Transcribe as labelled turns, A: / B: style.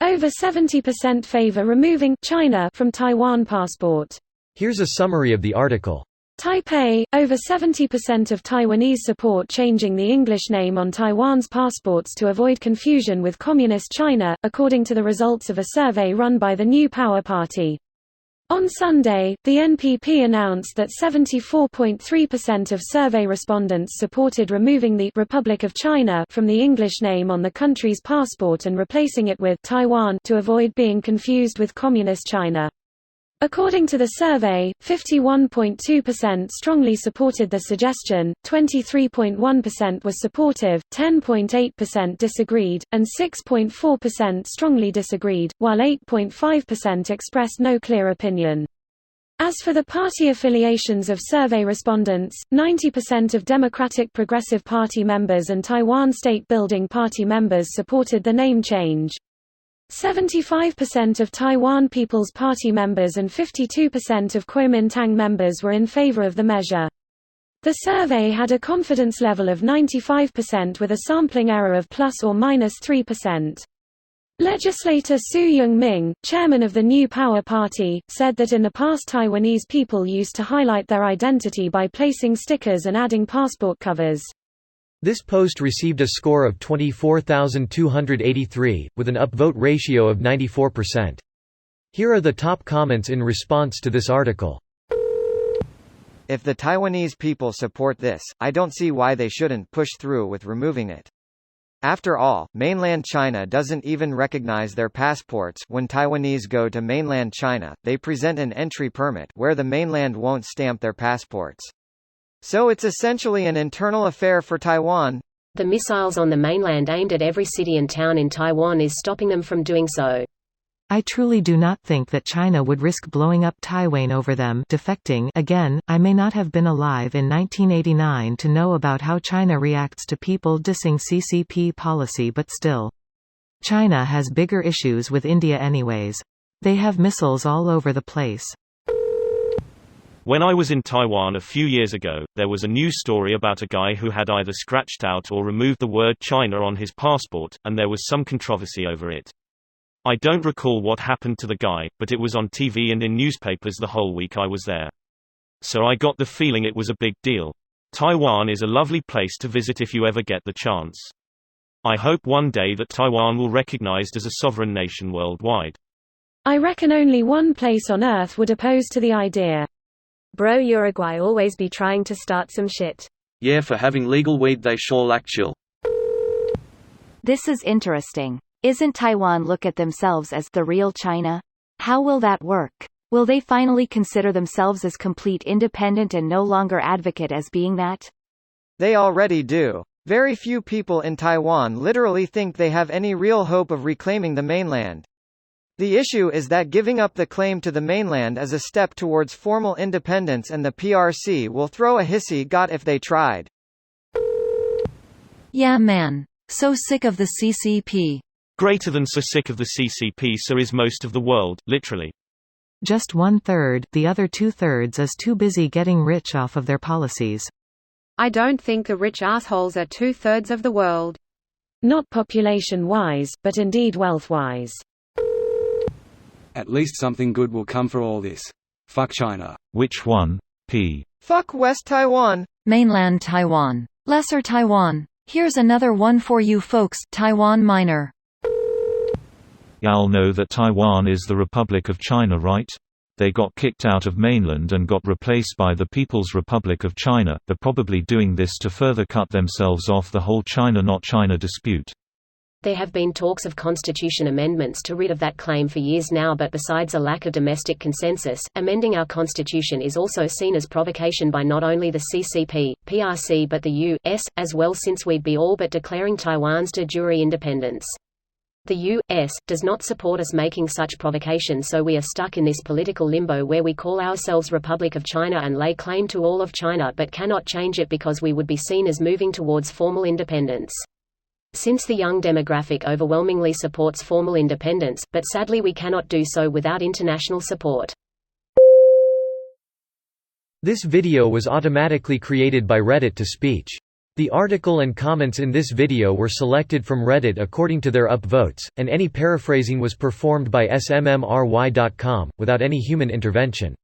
A: Over 70% favor removing China from Taiwan passport.
B: Here's a summary of the article.
A: Taipei – Over 70% of Taiwanese support changing the English name on Taiwan's passports to avoid confusion with Communist China, according to the results of a survey run by the New Power Party. On Sunday, the NPP announced that 74.3% of survey respondents supported removing the Republic of China from the English name on the country's passport and replacing it with Taiwan to avoid being confused with Communist China. According to the survey, 51.2% strongly supported the suggestion, 23.1% was supportive, 10.8% disagreed, and 6.4% strongly disagreed, while 8.5% expressed no clear opinion. As for the party affiliations of survey respondents, 90% of Democratic Progressive Party members and Taiwan State Building Party members supported the name change. 75% of Taiwan People's Party members and 52% of Kuomintang members were in favor of the measure. The survey had a confidence level of 95% with a sampling error of plus or minus 3%. Legislator Su Yung-ming, chairman of the New Power Party, said that in the past Taiwanese people used to highlight their identity by placing stickers and adding passport covers.
B: This post received a score of 24,283, with an upvote ratio of 94%. Here are the top comments in response to this article.
C: If the Taiwanese people support this, I don't see why they shouldn't push through with removing it. After all, mainland China doesn't even recognize their passports. When Taiwanese go to mainland China, they present an entry permit where the mainland won't stamp their passports. So it's essentially an internal affair for Taiwan.
D: The missiles on the mainland aimed at every city and town in Taiwan is stopping them from doing so.
E: I truly do not think that China would risk blowing up Taiwan over them defecting. Again, I may not have been alive in 1989 to know about how China reacts to people dissing CCP policy, but still. China has bigger issues with India anyways. They have missiles all over the place.
F: When I was in Taiwan a few years ago, there was a news story about a guy who had either scratched out or removed the word China on his passport, and there was some controversy over it. I don't recall what happened to the guy, but it was on TV and in newspapers the whole week I was there. So I got the feeling it was a big deal. Taiwan is a lovely place to visit if you ever get the chance. I hope one day that Taiwan will recognized as a sovereign nation worldwide.
A: I reckon only one place on Earth would oppose to the idea.
G: Bro, Uruguay always be trying to start some shit.
H: Yeah, for having legal weed they sure lack chill.
I: This is interesting. Isn't Taiwan look at themselves as the real China? How will that work? Will they finally consider themselves as complete independent and no longer advocate as being that?
C: They already do. Very few people in Taiwan literally think they have any real hope of reclaiming the mainland. The issue is that giving up the claim to the mainland is a step towards formal independence, and the PRC will throw a hissy fit if they tried.
I: Yeah man. So sick of the CCP.
F: Greater than so sick of the CCP, so is most of the world, literally.
E: Just 1/3, the other 2/3 is too busy getting rich off of their policies.
J: I don't think the rich assholes are 2/3 of the world.
A: Not population-wise, but indeed wealth-wise.
K: At least something good will come for all this. Fuck China.
L: Which one? P.
C: Fuck West Taiwan.
I: Mainland Taiwan. Lesser Taiwan. Here's another one for you folks, Taiwan Minor.
L: Y'all know that Taiwan is the Republic of China, right? They got kicked out of mainland and got replaced by the People's Republic of China. They're probably doing this to further cut themselves off the whole China not China dispute.
D: There have been talks of constitution amendments to rid of that claim for years now, but besides a lack of domestic consensus, amending our constitution is also seen as provocation by not only the CCP, PRC but the U.S. as well, since we'd be all but declaring Taiwan's de jure independence. The U.S. does not support us making such provocation, so we are stuck in this political limbo where we call ourselves Republic of China and lay claim to all of China but cannot change it because we would be seen as moving towards formal independence. Since the young demographic overwhelmingly supports formal independence, but sadly we cannot do so without international support.
B: This video was automatically created by Reddit to speech. The article and comments in this video were selected from Reddit according to their upvotes, and any paraphrasing was performed by smmry.com, without any human intervention.